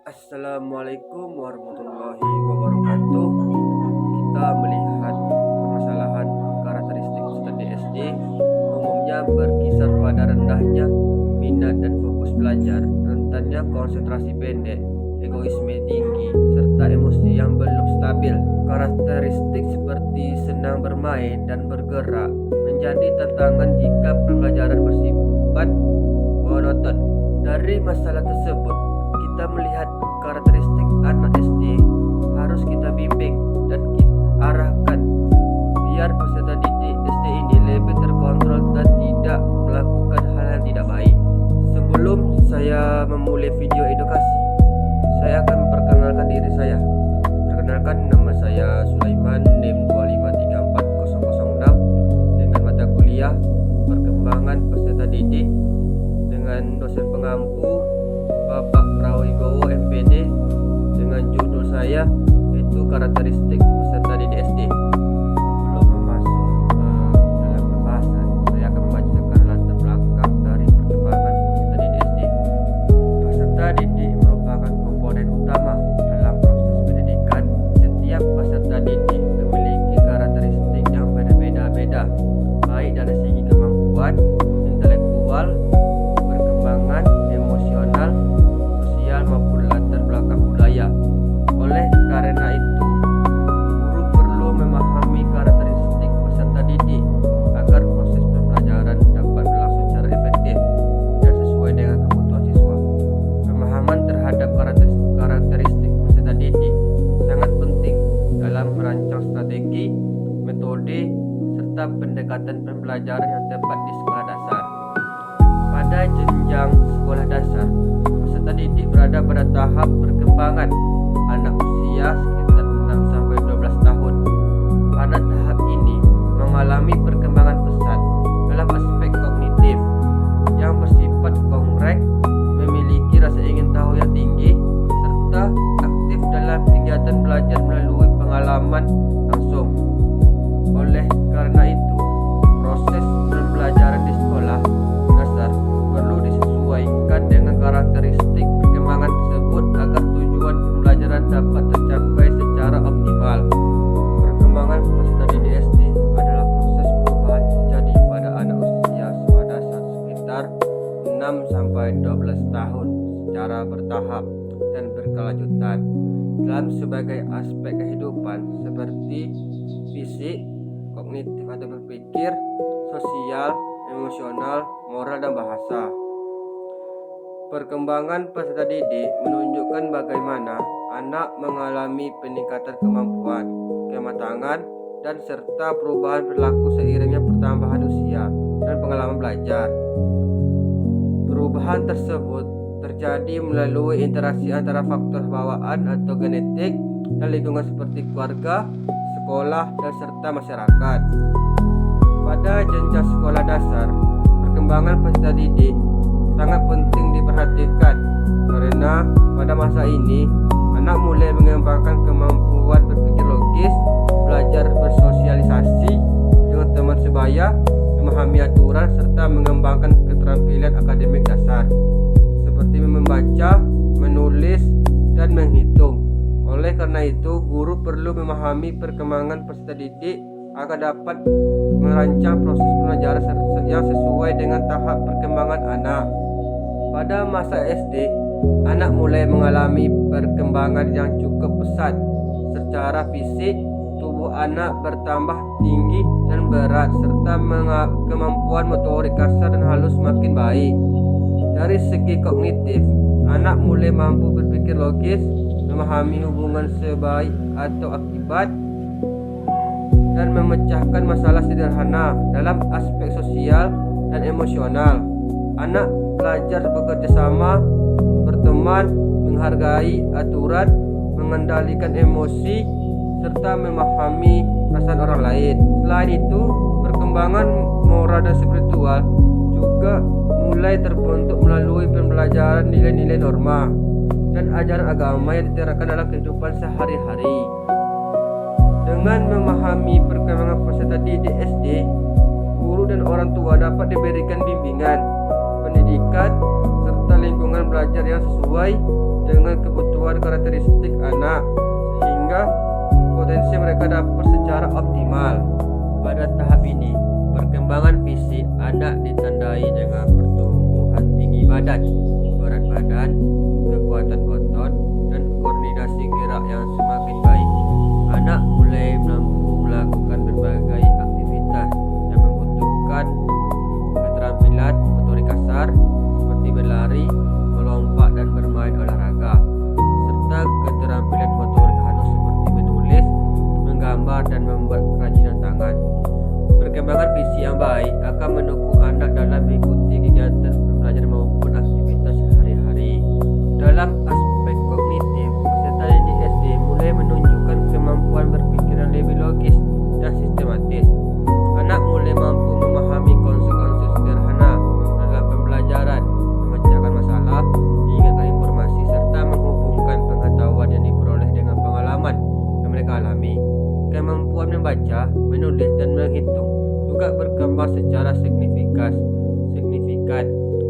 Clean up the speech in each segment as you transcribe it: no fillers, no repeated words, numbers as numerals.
Assalamualaikum warahmatullahi wabarakatuh. Kita melihat permasalahan karakteristik peserta DSD umumnya berkisar pada rendahnya minat dan fokus belajar, rentannya konsentrasi pendek, egoisme tinggi, serta emosi yang belum stabil. Karakteristik seperti senang bermain dan bergerak menjadi tantangan jika pembelajaran bersifat monoton. Dari masalah tersebut, kita melihat karakteristik anak SD harus kita bimbing dan kita arahkan biar peserta didik SD ini lebih terkontrol dan tidak melakukan hal yang tidak baik. Sebelum saya memulai video edukasi, saya akan memperkenalkan diri saya. Perkenalkan, nama saya Sulaiman, NIM 2534006 dengan mata kuliah perkembangan peserta didik dengan dosen pengampu Bapak Prawibowo MPD dengan judul saya yaitu karakteristik peserta didik SD. Sebelum masuk dalam pembahasan, saya akan membacakan latar belakang dari perkembangan peserta didik SD. Peserta didik merupakan komponen utama dalam proses pendidikan. Setiap peserta didik memiliki karakteristik yang berbeda-beda, baik dari segi kemampuan intelektual, perkembangan emosional, sosial maupun latar belakang budaya. Oleh karena itu, guru perlu memahami karakteristik peserta didik agar proses pembelajaran dapat berlangsung secara efektif dan sesuai dengan kebutuhan siswa. Pemahaman terhadap karakteristik peserta didik sangat penting dalam merancang strategi, metode, serta pendekatan pembelajaran yang tepat di sekolah dasar. Pada jenjang sekolah dasar, peserta didik berada pada tahap perkembangan anak usia sekitar 6-12 tahun. Pada tahap ini mengalami perkembangan pesat dalam aspek kognitif yang bersifat konkret, memiliki rasa ingin tahu yang tinggi, serta aktif dalam kegiatan belajar melalui pengalaman langsung. Oleh karena itu, proses pembelajaran di sekolah dasar perlu disesuaikan dengan karakteristik perkembangan tersebut agar tujuan pembelajaran dapat tercapai secara optimal. Perkembangan peserta didik SD adalah proses perubahan terjadi pada anak usia sekolah dasar sekitar 6-12 tahun secara bertahap dan berkelanjutan dalam sebagai aspek kehidupan seperti fisik, kognitif atau berpikir, sosial, emosional, moral, dan bahasa. Perkembangan peserta didik menunjukkan bagaimana anak mengalami peningkatan kemampuan, kematangan, dan serta perubahan perilaku seiringnya pertambahan usia dan pengalaman belajar. Perubahan tersebut terjadi melalui interaksi antara faktor bawaan atau genetik dan lingkungan seperti keluarga, sekolah, dan serta masyarakat. Pada jenjang sekolah dasar, perkembangan peserta didik sangat penting diperhatikan karena pada masa ini anak mulai mengembangkan kemampuan berpikir logis, belajar bersosialisasi dengan teman sebaya, memahami aturan, serta mengembangkan keterampilan akademik dasar seperti membaca, menulis, dan menghitung. Oleh karena itu, guru perlu memahami perkembangan peserta didik agar dapat merancang proses pembelajaran yang sesuai dengan tahap perkembangan anak. Pada masa SD, anak mulai mengalami perkembangan yang cukup pesat. Secara fisik, tubuh anak bertambah tinggi dan berat serta kemampuan motorik kasar dan halus makin baik. Dari segi kognitif, anak mulai mampu berpikir logis, memahami hubungan sebab atau akibat, dan memecahkan masalah sederhana. Dalam aspek sosial dan emosional, anak belajar bekerja sama, berteman, menghargai aturan, mengendalikan emosi, serta memahami perasaan orang lain. Selain itu, perkembangan moral dan spiritual juga mulai terbentuk melalui pembelajaran nilai-nilai norma dan ajaran agama yang diterapkan dalam kehidupan sehari-hari. Dengan memahami perkembangan peserta didik SD, guru dan orang tua dapat diberikan bimbingan, pendidikan, serta lingkungan belajar yang sesuai dengan kebutuhan karakteristik anak, sehingga potensi mereka dapat secara optimal. Pada tahap ini, perkembangan fisik anak ditandai dengan pertumbuhan tinggi badan, berat badan, kekuatan otot, dan koordinasi gerak yang semakin baik. Anak mulai mampu melakukan berbagai aktivitas yang membutuhkan keterampilan motorik kasar seperti berlari, melompat, dan bermain olahraga, serta keterampilan motorik halus seperti menulis, menggambar, dan membuat kerajinan tangan. Perkembangan fisik yang baik akan mendukung anak dalam mengikuti kegiatan pembelajaran maupun aktivitas sehari-hari. Dalam aspek kognitif, peserta didik SD mulai menunjukkan kemampuan berpikir yang lebih logis dan sistematis. Anak mulai mampu memahami konsep-konsep sederhana dalam pembelajaran, memecahkan masalah, mengingatkan informasi, serta menghubungkan pengetahuan yang diperoleh dengan pengalaman yang mereka alami. Kemampuan membaca, menulis, dan menghitung juga berkembang secara signifikan.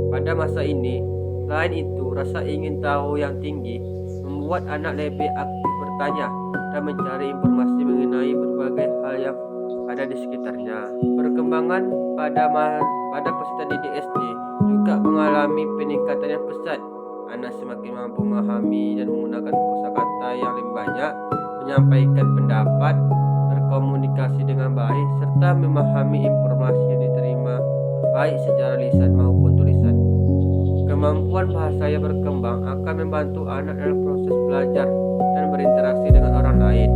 Pada masa ini, selain itu, rasa ingin tahu yang tinggi membuat anak lebih aktif bertanya dan mencari informasi mengenai berbagai hal yang ada di sekitarnya. Perkembangan pada peserta didik SD juga mengalami peningkatan yang pesat. Anak semakin mampu memahami dan menggunakan kosakata yang lebih banyak, menyampaikan pendapat, berkomunikasi dengan baik, serta memahami informasi yang diterima baik secara lisan maupun tulisan. Kemampuan bahasa yang berkembang akan membantu anak dalam proses belajar dan berinteraksi dengan orang lain.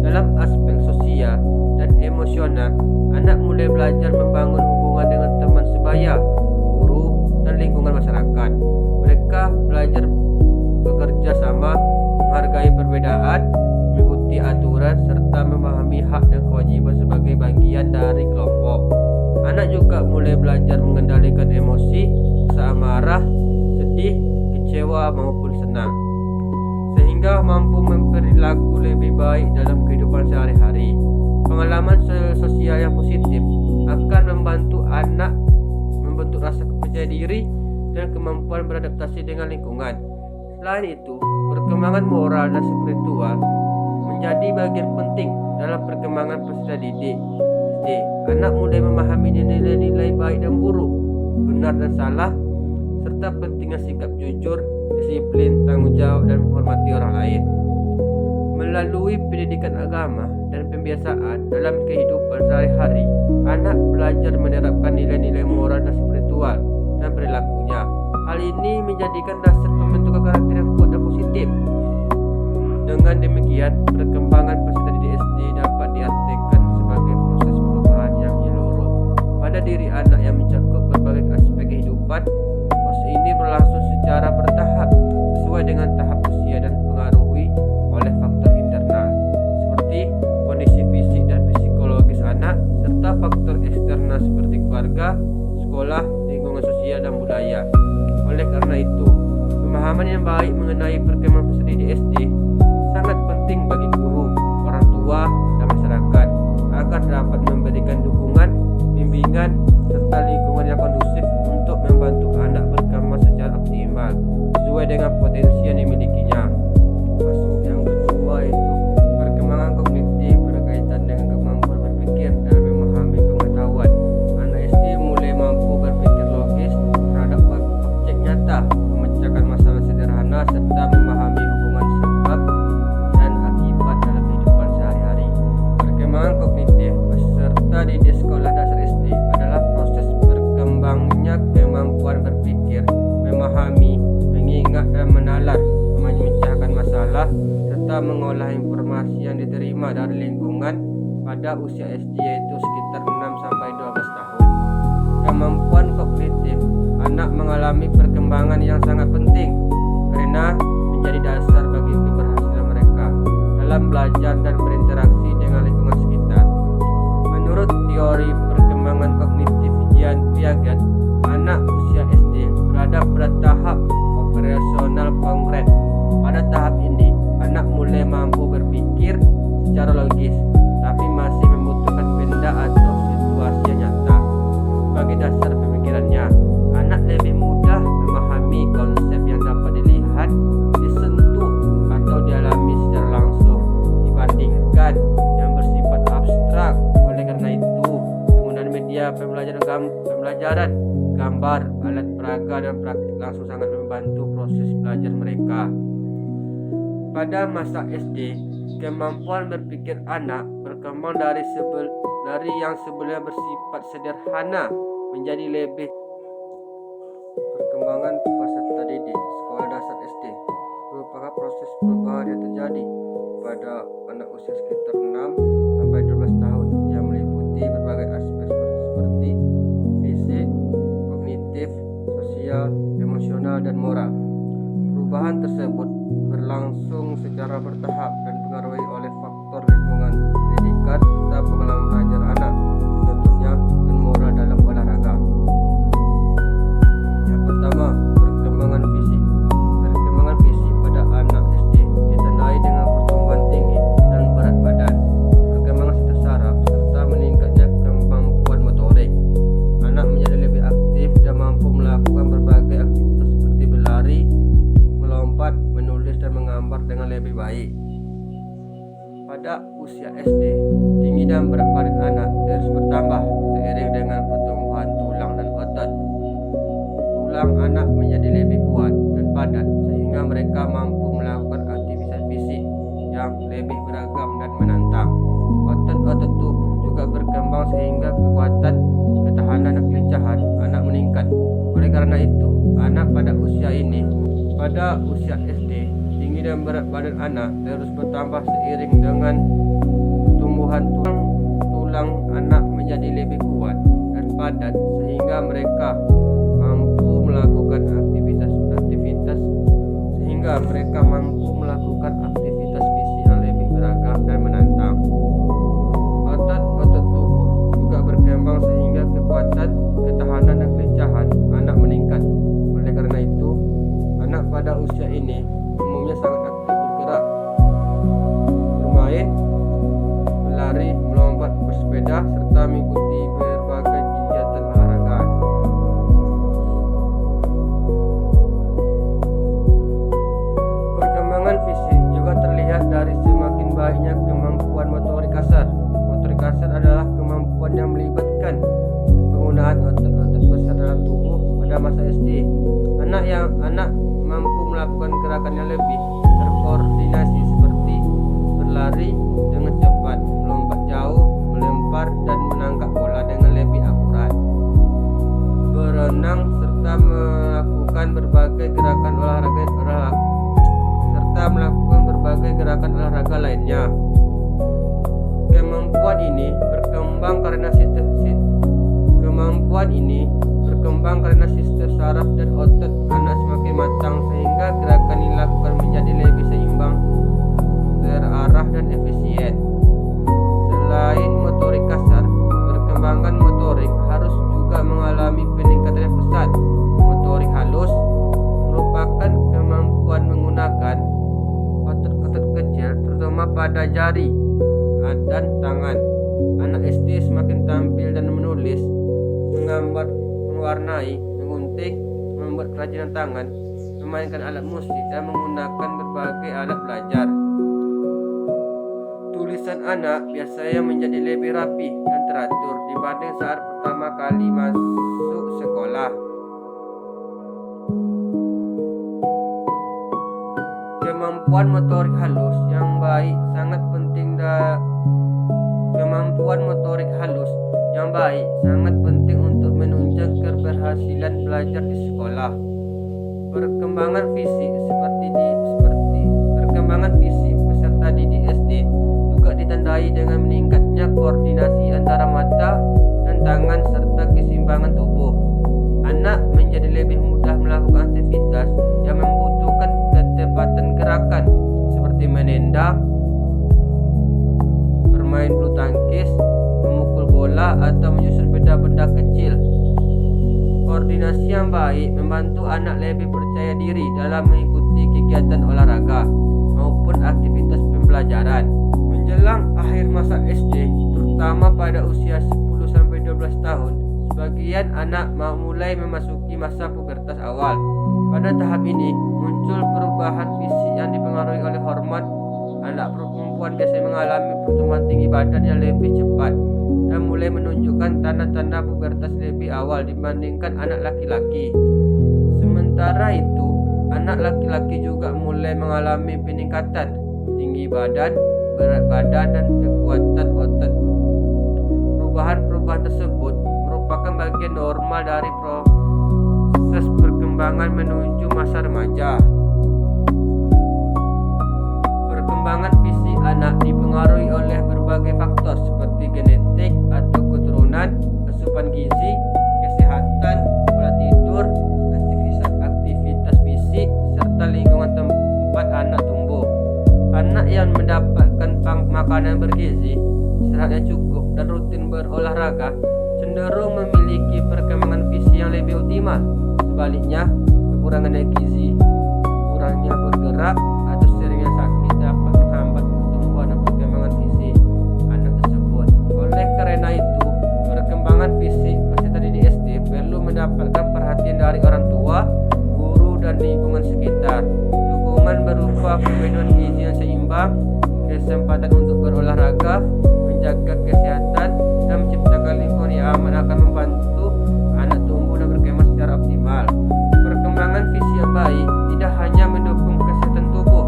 Dalam aspek sosial dan emosional, anak mulai belajar membangun hubungan dengan teman sebaya, guru, dan lingkungan masyarakat. Mereka belajar bekerja sama, menghargai perbedaan, mengikuti aturan, serta memahami hak dan kewajiban sebagai bagian dari kelompok. Anak juga mulai belajar mengendalikan emosi, rasa marah, sedih, kecewa, maupun senang, sehingga mampu berperilaku lebih baik dalam kehidupan sehari-hari. Pengalaman sosial yang positif akan membantu anak membentuk rasa percaya diri dan kemampuan beradaptasi dengan lingkungan. Selain itu, perkembangan moral dan spiritual menjadi bagian penting dalam perkembangan peserta didik SD. Anak mulai memahami nilai-nilai baik dan buruk, benar dan salah, serta pentingnya sikap jujur, disiplin, tanggung jawab, dan menghormati orang lain. Melalui pendidikan agama dan pembiasaan dalam kehidupan sehari-hari, anak belajar menerapkan nilai-nilai moral dan spiritual dan perilakunya. Hal ini menjadikan dasar pembentukan karakter yang kuat dan positif. Dengan demikian, perkembangan peserta didik SD dapat diartikan sebagai proses perubahan yang menyeluruh pada diri anak yang mencakup berbagai aspek kehidupan. Proses ini berlangsung secara bertahap sesuai dengan tahap usia dan dipengaruhi oleh faktor internal seperti kondisi fisik dan psikologis anak, serta faktor eksternal seperti keluarga, sekolah, lingkungan sosial, dan budaya. Oleh karena itu, pemahaman yang baik mengenai perkembangan peserta didik SD sangat penting bagi guru, orang tua, dan masyarakat agar dapat memberikan dukungan, bimbingan, serta lingkungan yang kondusif untuk membantu anak berkembang secara optimal sesuai dengan potensi yang dimilikinya. Masuk yang kedua itu perkembangan kognitif berkaitan dengan kemampuan berpikir dan memahami pengetahuan. Anak SD mulai mampu berpikir logis terhadap objek nyata, memecahkan masalah sederhana, serta memahami hubungan sebab dan akibat dalam kehidupan sehari-hari. Perkembangan kognitif peserta didik sekolah dasar SD adalah proses berkembangnya kemampuan berpikir, memahami, mengingat, dan menalar, memecahkan masalah, serta mengolah informasi yang diterima dari lingkungan pada usia SD, yaitu sekitar 6-12 tahun. Kemampuan kognitif anak mengalami perkembangan yang sangat penting karena menjadi dasar bagi keberhasilan dalam belajar dan berinteraksi dengan lingkungan sekitar. Menurut teori perkembangan kognitif Jean Piaget, anak usia SD berada pada tahap operasional konkret. Pada tahap ini, anak mulai mampu berpikir secara logis, tapi masih membutuhkan benda atau situasi yang nyata sebagai dasar pemikirannya. Anak lebih mudah memahami konsep yang dapat dilihat, disentuh, atau dialami secara langsung dibandingkan yang bersifat abstrak. Oleh karena itu, penggunaan media pembelajaran, gambar, alat peraga, dan praktik langsung sangat membantu proses belajar mereka. Pada masa SD, kemampuan berpikir anak berkembang dari yang sebelumnya bersifat sederhana menjadi lebih. Perkembangan peserta didik sekolah dasar SD merupakan proses perubahan yang terjadi pada anak usia sekitar 6 sampai 12 tahun yang meliputi berbagai aspek seperti fisik, kognitif, sosial, emosional, dan moral. Perubahan tersebut berlangsung secara bertahap dan dipengaruhi oleh faktor lingkungan, pendidikan, serta pengalaman belajar anak, contohnya dan moral dalam olahraga. Yang pertama, perkembangan fisik. Perkembangan fisik pada anak SD ditandai dengan pertumbuhan tinggi dan berat badan, perkembangan sistem saraf, serta meningkatnya kemampuan motorik. Anak menjadi lebih aktif dan mampu melakukan berbagai aktivitas seperti berlari, melompat, menulis, dan menggambar dengan lebih baik. Pada usia SD, tinggi dan berat badan anak terus bertambah seiring dengan pertumbuhan tulang dan otot. Tulang anak menjadi lebih kuat dan padat sehingga mereka mampu melakukan aktivitas fisik yang lebih beragam dan menantang. Otot-otot tubuh juga berkembang sehingga kekuatan, ketahanan, dan kelincahan anak meningkat. Oleh karena itu, anak pada usia SD, tinggi dan berat badan anak terus bertambah seiring dengan pertumbuhan tulang anak menjadi lebih kuat dan padat sehingga mereka mampu melakukan aktivitas fisik yang lebih beragam dan menantang. Otot-otot tubuh juga berkembang sehingga kekuatan, ketahanan, dan kelincahan anak meningkat. Oleh karena itu, anak pada usia ini umumnya sangat aktif bergerak, bermain, berlari, melompat, bersepeda, serta mengikuti berbagai kegiatan olahraga. Perkembangan fisik juga terlihat dari semakin baiknya kemampuan motorik kasar. Motorik kasar adalah kemampuan yang melibatkan penggunaan otot-otot besar dalam tubuh pada masa SD. Anak mampu melakukan gerakan yang lebih terkoordinasi seperti berlari dengan cepat, melompat jauh, melempar, dan menangkap bola dengan lebih akurat, berenang, serta melakukan berbagai gerakan olahraga lainnya. Kemampuan ini berkembang karena sistem saraf dan otot anak semakin matang sehingga gerakan yang dilakukan menjadi lebih seimbang, terarah, dan efisien. Selain motorik kasar, perkembangan motorik harus juga mengalami peningkatan yang pesat. Motorik halus merupakan kemampuan menggunakan otot-otot kecil terutama pada jari dan tangan. Anak SD semakin tampil dan menulis, menggambar, mewarnai, mengunting, membuat kerajinan tangan, memainkan alat musik, dan menggunakan berbagai alat belajar. Tulisan anak biasanya menjadi lebih rapi dan teratur dibanding saat pertama kali masuk sekolah. Kemampuan motorik halus yang baik sangat penting untuk menunjang keberhasilan belajar di sekolah. Perkembangan fisik peserta didik SD juga ditandai dengan meningkatnya koordinasi antara mata dan tangan serta keseimbangan tubuh. Anak menjadi lebih mudah melakukan aktivitas yang membutuhkan ketepatan gerakan seperti menendang, bola atau menyusun benda-benda kecil. Koordinasi yang baik membantu anak lebih percaya diri dalam mengikuti kegiatan olahraga maupun aktivitas pembelajaran. Menjelang akhir masa SD, terutama pada usia 10-12 tahun, sebagian anak mulai memasuki masa pubertas awal. Pada tahap ini, muncul perubahan fisik yang dipengaruhi oleh hormon. Anak perempuan biasanya mengalami pertumbuhan tinggi badan yang lebih cepat dan mulai menunjukkan tanda-tanda pubertas lebih awal dibandingkan anak laki-laki. Sementara itu, anak laki-laki juga mulai mengalami peningkatan tinggi badan, berat badan, dan kekuatan otot. Perubahan-perubahan tersebut merupakan bagian normal dari proses perkembangan menuju masa remaja. Perkembangan fisik anak dipengaruhi oleh berbagai faktor seperti genetik atau keturunan, asupan gizi, kesehatan, pola tidur, aktivitas fisik, serta lingkungan tempat anak tumbuh. Anak yang mendapatkan makanan bergizi, istirahat yang cukup, dan rutin berolahraga cenderung memiliki perkembangan fisik yang lebih optimal. Sebaliknya, kekurangan gizi, kurangnya bergerak, atau seringnya sakit dapat menghambat pertumbuhan dan perkembangan fisik anak tersebut. Oleh karena itu, perkembangan fisik peserta didik SD perlu mendapatkan perhatian dari orang tua, guru, dan lingkungan sekitar. Dukungan berupa pemenuhan gizi yang seimbang, kesempatan untuk berolahraga, menjaga kesehatan, dan menciptakan lingkungan yang aman akan membantu anak tumbuh dan berkembang secara optimal. Perkembangan fisik yang baik tidak hanya mendukung kesehatan tubuh,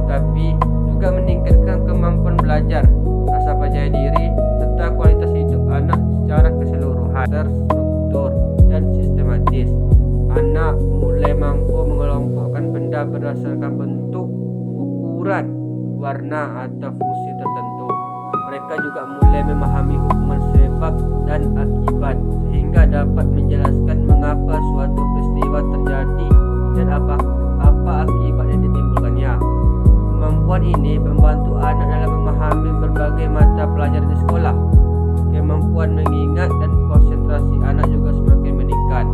tapi juga meningkatkan kemampuan belajar, rasa percaya diri, serta kualitas hidup anak secara keseluruhan, terstruktur, dan sistematis. Anak mulai mampu mengelompokkan benda berdasarkan bentuk, ukuran, warna, atau fungsi tertentu. Mereka juga mulai memahami hubungan sebab dan akibat, sehingga dapat menjelaskan mengapa suatu peristiwa terjadi dan apa akibat yang ditimbulkannya. Kemampuan ini membantu anak dalam memahami berbagai mata pelajaran di sekolah. Kemampuan mengingat dan konsentrasi anak juga semakin meningkat.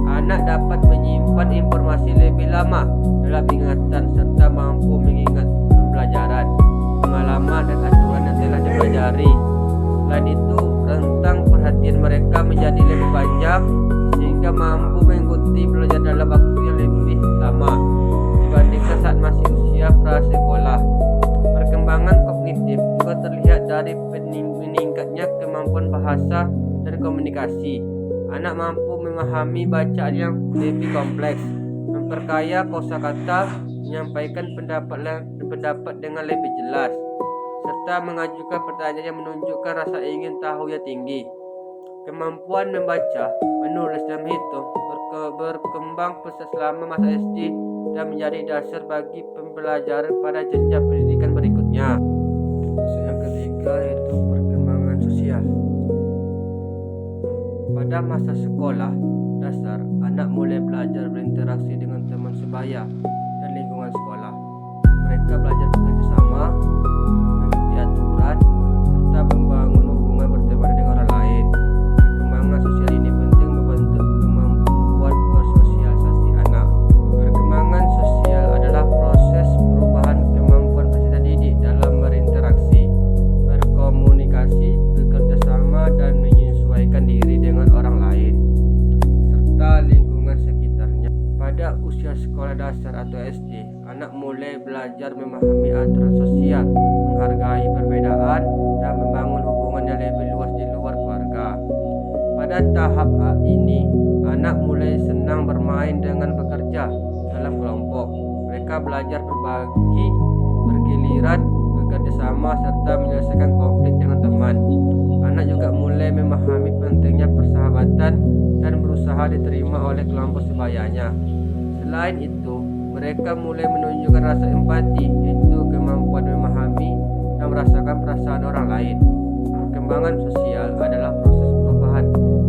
Anak dapat menyimpan informasi lebih lama dalam ingatan serta mampu mengingat pembelajaran, pengalaman, dan aturan yang telah dipelajari. Selain itu, rentang perhatian mereka menjadi lebih panjang sehingga mampu mengikuti belajar dalam waktu yang lebih lama dibandingkan saat masih usia prasekolah. Perkembangan kognitif juga terlihat dari meningkatnya kemampuan bahasa dan komunikasi. Anak mampu memahami bacaan yang lebih kompleks, memperkaya kosakata, menyampaikan pendapat dengan lebih jelas, serta mengajukan pertanyaan yang menunjukkan rasa ingin tahu yang tinggi. Kemampuan membaca, menulis, dan menghitung berkembang pesat selama masa SD dan menjadi dasar bagi pembelajaran pada jenjang pendidikan berikutnya. Yang ketiga yaitu perkembangan sosial. Pada masa sekolah dasar, anak mulai belajar berinteraksi dengan teman sebaya dan lingkungan sekolah. Mereka belajar bekerja sama, mengikuti aturan, serta membangun hubungan berteman dengan orang lain. Perkembangan sosial ini penting membentuk kemampuan bersosialisasi anak. Perkembangan sosial adalah proses perubahan kemampuan peserta didik dalam berinteraksi, berkomunikasi, bekerja sama, dan menyesuaikan diri dengan orang lain serta lingkungan sekitarnya. Pada usia sekolah dasar atau SD, anak mulai belajar memahami aturan sosial, menghargai perbedaan, dan membangun hubungan yang lebih luas di luar keluarga. Pada tahap ini, anak mulai senang bermain dengan bekerja dalam kelompok. Mereka belajar berbagi, bergiliran, bekerja sama, serta menyelesaikan konflik dengan teman. Anak juga mulai memahami pentingnya persahabatan dan berusaha diterima oleh kelompok sebayanya. Selain itu, mereka mulai menunjukkan rasa empati, yaitu kemampuan memahami dan merasakan perasaan orang lain. Perkembangan sosial adalah proses perubahan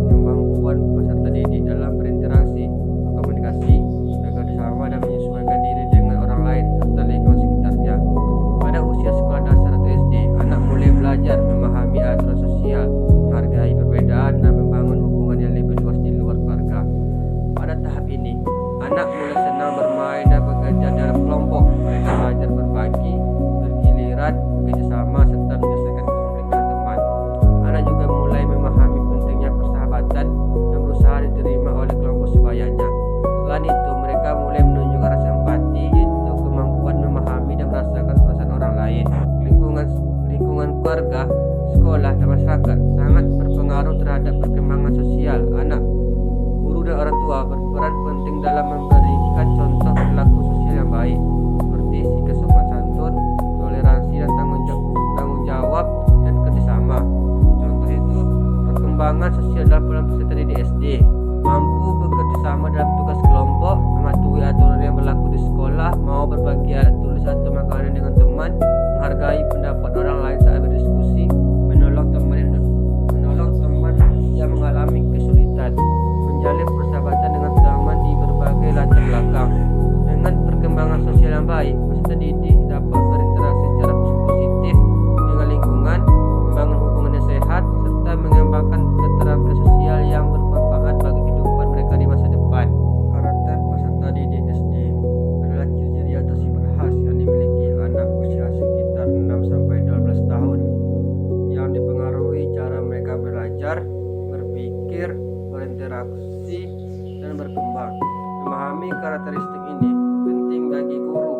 kemampuan peserta didik dalam berinteraksi, berkomunikasi, bekerja sama, dan menyesuaikan diri dengan orang lain serta lingkungan sekitarnya. Pada usia sekolah dasar atau SD, anak mulai belajar memahami aturan sosial, menghargai perbedaan, sekolah dan masyarakat sangat berpengaruh terhadap perkembangan sosial anak. Guru dan orang tua berperan penting dalam memberikan contoh perilaku sosial yang baik, seperti sikap sopan santun, toleransi dan tanggung jawab dan kerjasama. Contoh itu perkembangan sosial dalam peserta didik SD, mampu bekerja sama dalam tugas kelompok, mematuhi aturan yang berlaku di sekolah, mau berbagi alat tulis atau makanan dengan teman, menghargai pendapat orang lain saat berdiskusi, menolong teman yang mengalami kesulitan, menjalin persahabatan dengan teman di berbagai latar belakang. Dengan perkembangan sosial yang baik, peserta didik dapat berinteraksi secara positif dengan lingkungan, membangun hubungan yang sehat, serta mengembangkan keterampilan sosial yang bermanfaat bagi kehidupan mereka di masa depan. Karakter peserta didik SD adalah ciri-ciri atau sifat khas yang dimiliki anak usia sekitar 6-12 tahun, yang dipengaruhi cara mereka belajar, berpikir, berinteraksi, dan berkembang. Memahami karakteristik ini penting bagi guru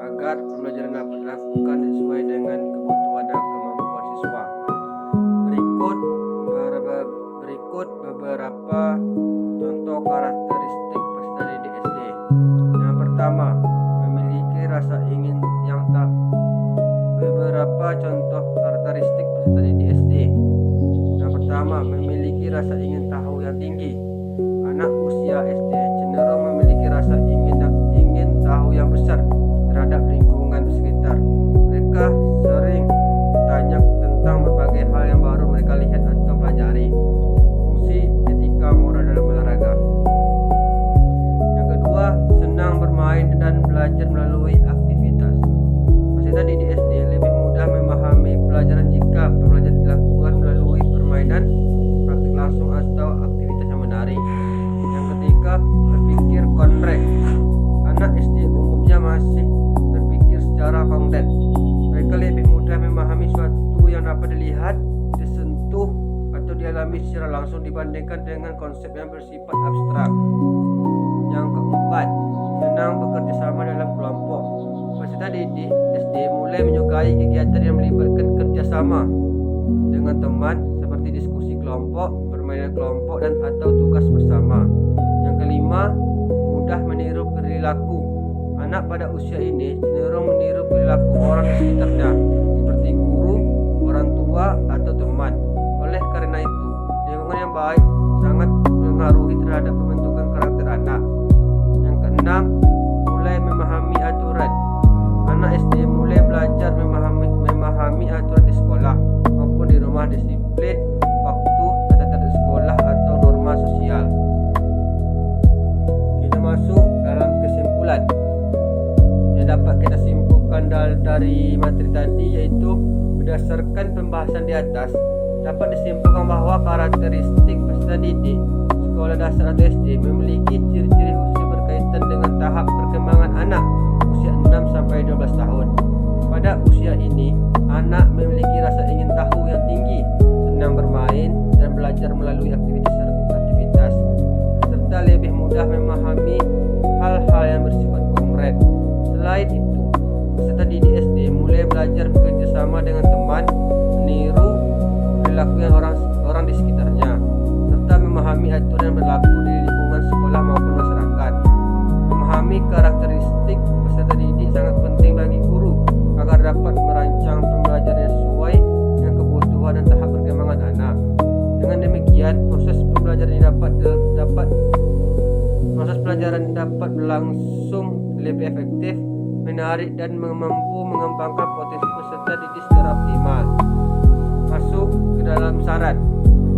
agar pembelajaran dapat dilakukan sesuai dengan kebutuhan dan kemampuan siswa. Berikut beberapa contoh karakteristik peserta didik SD. Yang pertama, memiliki rasa ingin yang tak. Beberapa contoh karakteristik peserta didik SD. Yang pertama, memiliki rasa ingin tahu yang tinggi. Anak usia SD cenderung memiliki rasa ingin tahu yang besar terhadap lingkungan sekitar. Mereka sering bertanya tentang berbagai hal yang baru mereka lihat atau pelajari. Fungsi etika moral dalam olahraga. Yang kedua, senang bermain dan belajar melalui aktivitas. Peserta didik SD lebih mudah memahami pelajaran jika pembelajaran dilakukan melalui permainan, praktik langsung atau aktivitas yang menarik. Yang ketiga, berpikir konkret. Anak SD umumnya masih berpikir secara konkret. Mereka lebih mudah memahami sesuatu yang dapat dilihat, disentuh, atau dialami secara langsung dibandingkan dengan konsep yang bersifat abstrak. Yang keempat, senang bekerja sama dalam kelompok. Peserta didik SD mulai menyukai kegiatan yang melibatkan kerjasama dengan teman, seperti diskusi kelompok, permainan kelompok, dan atau tugas bersama. Yang kelima, mudah meniru perilaku. Anak pada usia ini cenderung meniru perilaku orang di sekitarnya, seperti guru, orang tua, atau teman. Oleh karena itu, lingkungan yang baik sangat mengaruhi terhadap pembentukan karakter anak. Yang keenam, mulai memahami aturan. Anak SD mulai belajar memahami aturan di sekolah maupun di rumah, disiplin, waktu, tata-tata sekolah, atau norma sosial. Kita masuk dalam kesimpulan yang dapat kita simpulkan dari materi tadi, yaitu berdasarkan pembahasan di atas dapat disimpulkan bahwa karakteristik peserta didik sekolah dasar atau SD memiliki ciri-ciri khusus berkaitan dengan tahap perkembangan anak usia 6-12 tahun. Pada usia ini, anak memiliki rasa ingin tahu yang tinggi, senang bermain dan belajar melalui aktivitas, serta lebih mudah memahami hal-hal yang bersifat konkret. Selain itu, peserta didik SD mulai belajar bekerja sama dengan teman, meniru perilaku yang orang di sekitarnya, serta memahami aturan yang berlaku di lingkungan sekolah maupun masyarakat. Memahami karakteristik peserta didik sangat penting bagi guru agar dapat merancang pembelajaran yang sesuai dengan kebutuhan dan tahap perkembangan anak. Dengan demikian, proses pembelajaran dapat berlangsung lebih efektif, menarik, dan mampu mengembangkan potensi peserta didik secara optimal. Masuk ke dalam saran.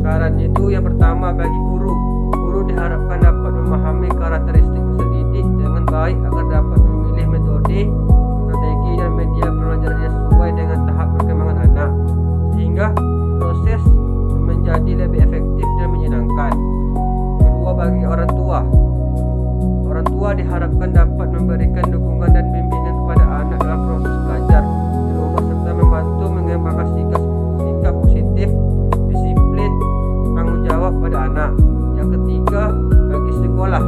Sarannya itu yang pertama, bagi guru diharapkan dapat memahami karakteristik peserta didik dengan baik agar dapat memilih metode, strategi, dan media pembelajaran yang sesuai dengan tahap perkembangan anak, sehingga proses menjadi lebih efektif dan menyenangkan. Kedua, bagi orang tua diharapkan dapat memberikan dukungan dan bimbingan kepada anak dalam proses belajar di rumah, serta membantu mengembangkan sikap positif, disiplin, tanggung jawab pada anak. Yang ketiga, bagi sekolah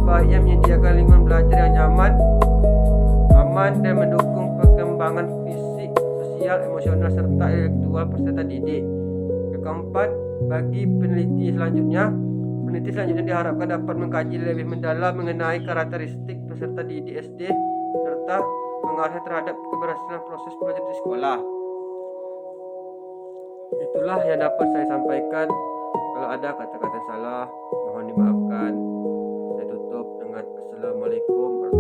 sebaiknya menyediakan lingkungan belajar yang nyaman, aman, dan mendukung perkembangan fisik, sosial, emosional, serta intelektual peserta didik. Yang keempat, bagi peneliti selanjutnya diharapkan dapat mengkaji lebih mendalam mengenai karakteristik peserta didik SD serta pengaruh terhadap keberhasilan proses belajar di sekolah. Itulah yang dapat saya sampaikan. Kalau ada kata-kata salah, mohon dimaafkan. Saya tutup dengan Assalamualaikum warahmatullahi wabarakatuh.